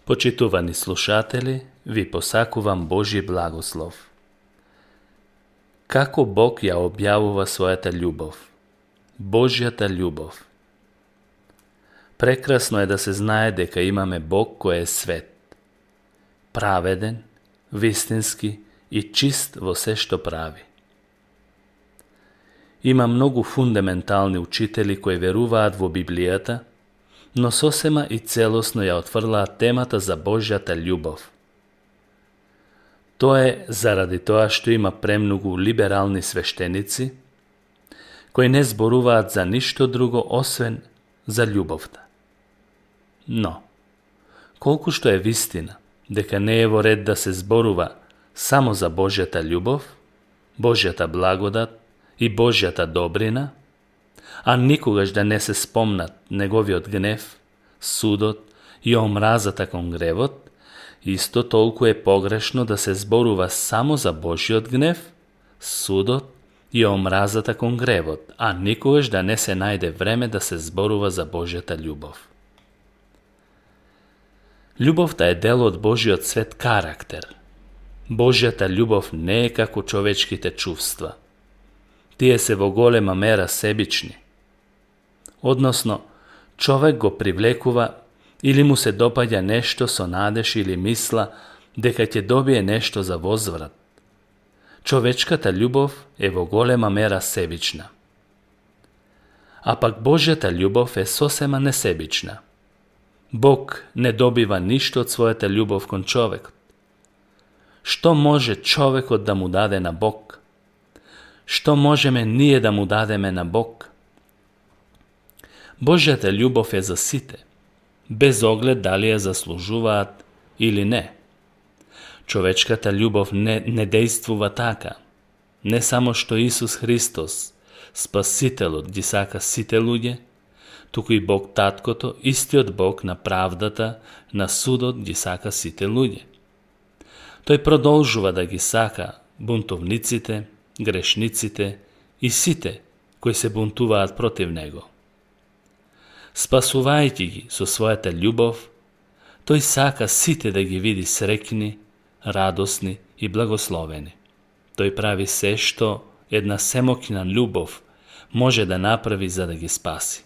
Почитувани слушатели, ви посакувам Божи благослов. Како Бог ја објавува својата љубов? Божјата љубов. Прекрасно е да се знае дека имаме Бог кој е свет, праведен, вистински и чист во се што прави. Има многу фундаментални учители кои веруваат во Библијата, но сосема и целосно ја отфрлаат темата за Божјата љубов. Тоа е заради тоа што има премногу либерални свештеници кои не зборуваат за ништо друго освен за љубовта. Но, колку што е вистина дека не е во ред да се зборува само за Божјата љубов, Божјата благодат и Божјата добрина, а никогаш да не се спомнат неговиот гнев, судот и омразата кон гревот, исто толку е погрешно да се зборува само за Божјиот гнев, судот и омразата кон гревот, а никогаш да не се најде време да се зборува за Божјата љубов. Љубовта е дел од Божјиот свет карактер. Божјата љубов не е како човечките чувства. Тие се во голема мера себични. Односно, човек го привлекува или му се допаѓа нешто со надеж или мисла дека ќе добие нешто за возврат. Човечката љубов е во голема мера себична. А пак Божјата љубов е сосема несебична. Бог не добива ништо од својата љубов кон човекот. Што може човекот да му даде на Бог? Што можеме ние да му дадеме на Бог? Божјата љубов е за сите, без оглед дали ја заслужуваат или не. Човечката љубов не действува така. Не само што Исус Христос, Спасителот, ги сака сите луѓе, туку и Бог Таткото, истиот Бог на правдата, на судот, ги сака сите луѓе. Тој продолжува да ги сака бунтовниците, грешниците и сите кои се бунтуваат против Него. Спасувајќи ги со својата љубов, тој сака сите да ги види среќни, радосни и благословени. Тој прави се што една семокна љубов може да направи за да ги спаси.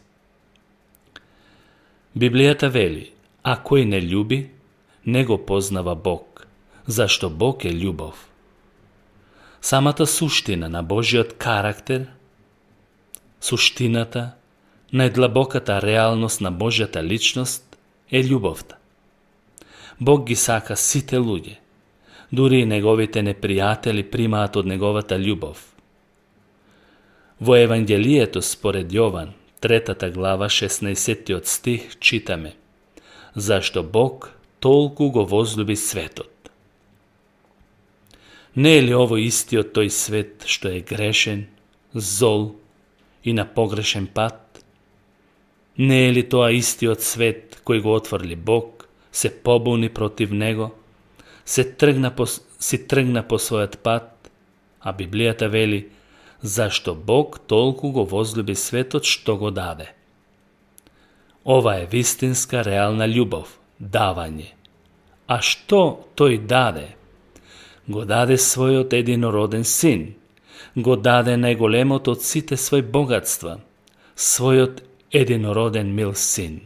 Библијата вели, а кој не љуби, не го познава Бог, зашто Бог е љубов. Самата суштина на Божиот карактер, суштината, најдлабоката реалност на Божјата личност е љубовта. Бог ги сака сите луѓе, дури и неговите непријатели примаат од неговата љубов. Во Евангелието според Јован, 3 глава, 16 стих, читаме: зашто Бог толку го возлюби светот. Не е ли ово истиот тој свет што е грешен, зол и на погрешен пат? Не е ли тоа истиот свет кој го отврли Бог, се побуни против Него, си тргна по својот пат, а Библијата вели, зашто Бог толку го возлюби светот што го даде. Ова е вистинска реална љубов, давање. А што тој даде? Го даде својот единороден син, го даде најголемот од сите свој богатства, својот единороден мил син.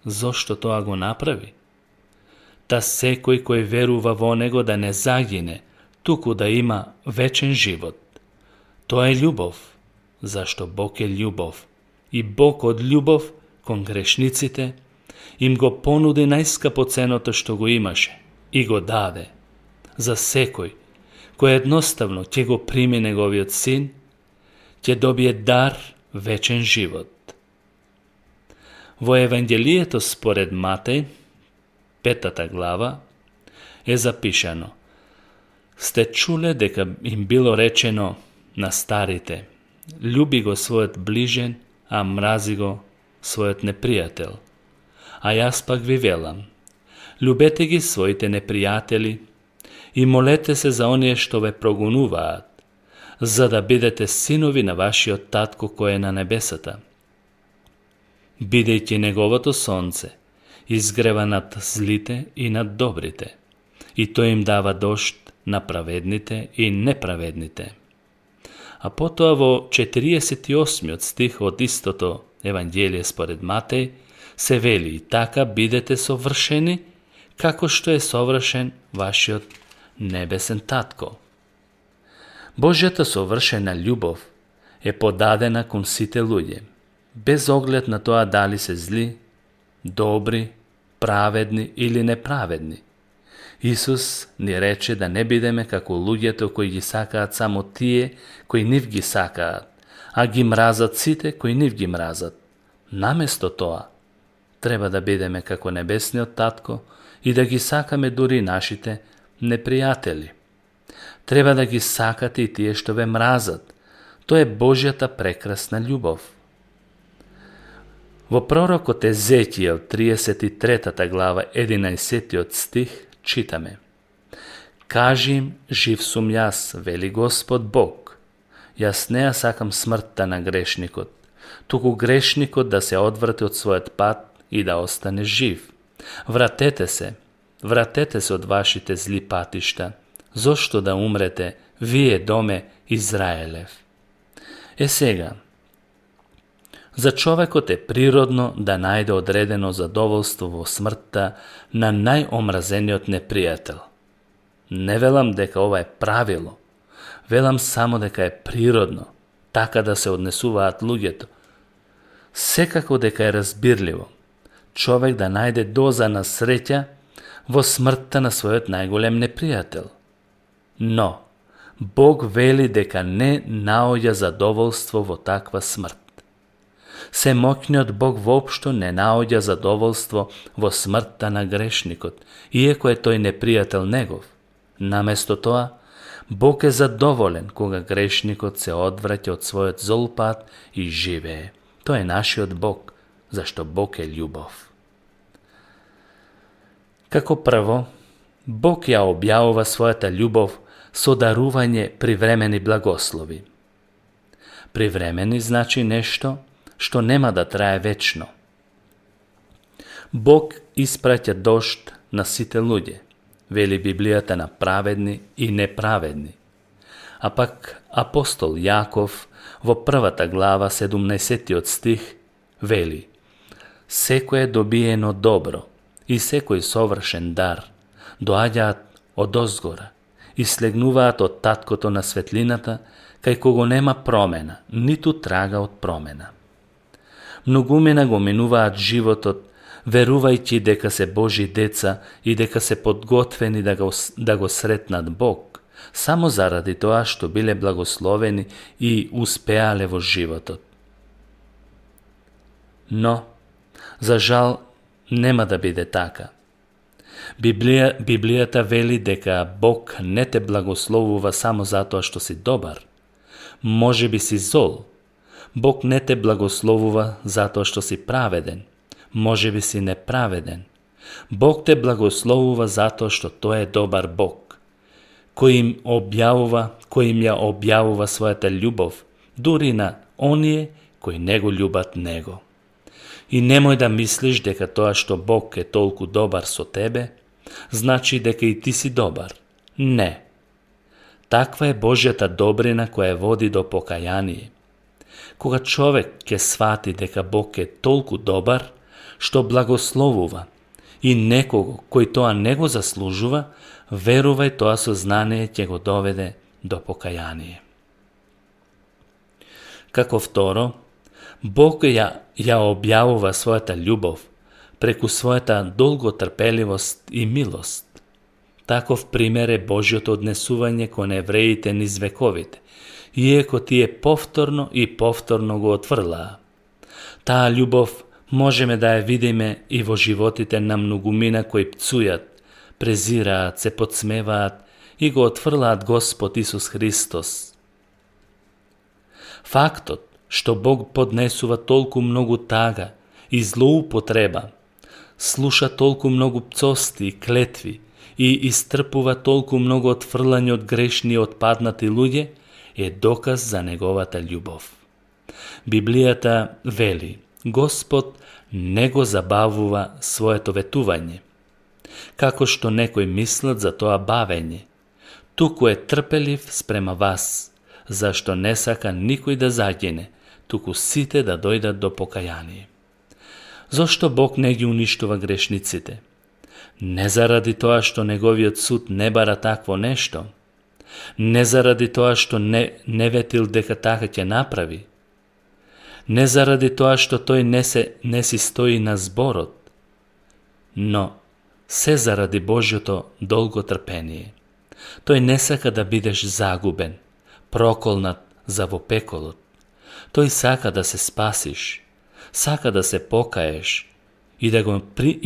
Зошто тоа го направи? Та секој кој верува во Него да не загине, туку да има вечен живот. Тоа е љубов, зашто Бог е љубов. И Бог од љубов кон грешниците им го понуди најскапоценото што го имаше и го даде. За секој кој едноставно ќе го прими неговиот син, ќе добие дар вечен живот. Во Евангелието според Матеј, 5 глава, е запишано: сте чуле дека им било речено на старите: љуби го својот ближен, а мрази го својот непријател. А јас пак ви велам: љубете ги своите непријатели и молете се за оние што ве прогонуваат, за да бидете синови на вашиот Татко кој е на небесата. Бидејќи неговото сонце изгрева над злите и над добрите, и тој им дава дожд на праведните и неправедните. А потоа во 48 стих од истото Евангелие според Матеј се вели: така бидете совршени, како што е совршен вашиот небесен татко. Божјата совршена љубов е подадена кон сите луѓе, без оглед на тоа дали се зли, добри, праведни или неправедни. Исус ни рече да не бидеме како луѓето кои ги сакаат само тие кои нив ги сакаат, а ги мразат сите кои нив ги мразат. Наместо тоа, треба да бидеме како небесниот татко и да ги сакаме дури нашите непријатели. Треба да ги сакате и тие што ве мразат. Тоа е Божјата прекрасна љубов. Во пророкот Езекијел 33 глава 11 стих читаме: кажи им, жив сум јас, вели Господ Бог. Јас не ја сакам смртта на грешникот, туку грешникот да се одврати од својот пат и да остане жив. Вратете се од вашите зли патишта, зошто да умрете, вие доме Израелев. Сега, за човекот е природно да најде одредено задоволство во смртта на најомразениот непријател. Не велам дека ова е правило, велам само дека е природно, така да се однесуваат луѓето. Секако дека е разбирливо, човек да најде доза на среќа во смртта на својот најголем непријател. Но, Бог вели дека не наоѓа задоволство во таква смрт. Семоќниот Бог воопшто не наоѓа задоволство во смртта на грешникот, иако е тој непријател негов. Наместо тоа, Бог е задоволен кога грешникот се одвраќа од својот зол пат и живее. Тој е нашиот Бог, зашто Бог е љубов. Како прво, Бог ја објавува својата љубов со дарување привремени благослови. Привремени значи нешто што нема да трае вечно. Бог испраќа дожд на сите луѓе, вели Библијата, на праведни и неправедни. А пак апостол Јаков во првата глава 17 стих вели: секое добиено добро и секој совршен дар доаѓаат од озгора и слегнуваат од таткото на светлината, кај кого нема промена, ниту трага од промена. Многумина го минуваат животот, верувајќи дека се Божи деца и дека се подготвени да го сретнат Бог, само заради тоа што биле благословени и успеале во животот. Но, за жал, нема да биде така. Библијата вели дека Бог не те благословува само затоа што си добар. Може би си зол. Бог не те благословува затоа што си праведен. Може би си неправеден. Бог те благословува затоа што тој е добар Бог, кој им ја објавува својата љубов, дури на оние кои не го љубат Него. И немој да мислиш дека тоа што Бог е толку добар со тебе, значи дека и ти си добар. Не. Таква е Божјата добрина која води до покаяние. Кога човек ќе свати дека Бог е толку добар, што благословува и некого кој тоа не го заслужува, верувај, тоа сознание ќе го доведе до покаяние. Како второ, Бог ја објавува својата љубов преку својата долготрпеливост и милост. Таков пример е Божјото однесување кон евреите низ вековите, иако тие повторно и повторно го отврлаа. Таа љубов можеме да ја видиме и во животите на многумина кои пцујат, презираат, се подсмеваат и го отврлаат Господ Исус Христос. Фактот што Бог поднесува толку многу тага и злоупотреба, слуша толку многу пцости и клетви и истрпува толку многу отфрлање од грешни и отпаднати луѓе, е доказ за неговата љубов. Библијата вели: Господ не го забавува своето ветување, како што некои мислат за тоа бавење, туку е трпелив спрема вас, зашто не сака никој да загине, туку сите да дојдат до покаяние. Зошто Бог не ги уништува грешниците? Не заради тоа што неговиот суд не бара такво нешто, не заради тоа што не ветил дека така ќе направи, не заради тоа што тој не си стои на зборот, но се заради Божјото долго трпение. Тој не сака да бидеш загубен, проколнат за во пеколот. Тој сака да се спасиш, сака да се покаеш и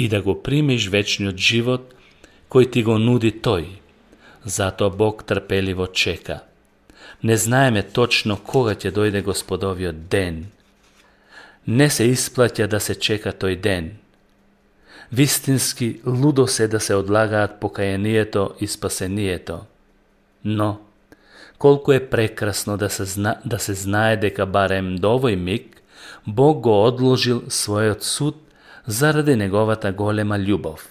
да го примиш вечниот живот кој ти го нуди тој. Затоа Бог трпеливо чека. Не знаеме точно кога ќе дојде Господовиот ден. Не се исплаќа да се чека тој ден. Вистински лудо се да се одлагаат покаянието и спасението. Но, колку е прекрасно да се знае дека барем до овој миг Бог го одложил својот суд заради неговата голема љубов.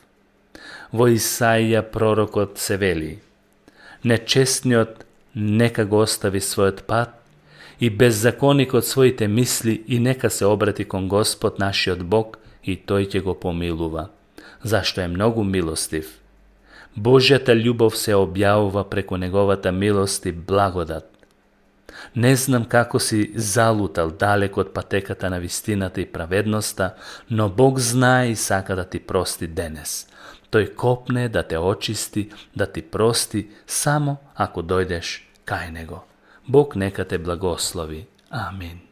Во Исаија пророкот се вели: нечестниот нека го остави својот пат и беззаконикот своите мисли и нека се обрати кон Господ нашиот Бог и тој ќе го помилува, зашто е многу милостив. Божјата љубов се објавува преку неговата милост и благодат. Не знам како си залутал далек од патеката на вистината и праведноста, но Бог знае и сака да ти прости денес. Тој копне да те очисти, да ти прости, само ако дојдеш кај Него. Бог нека те благослови. Амин.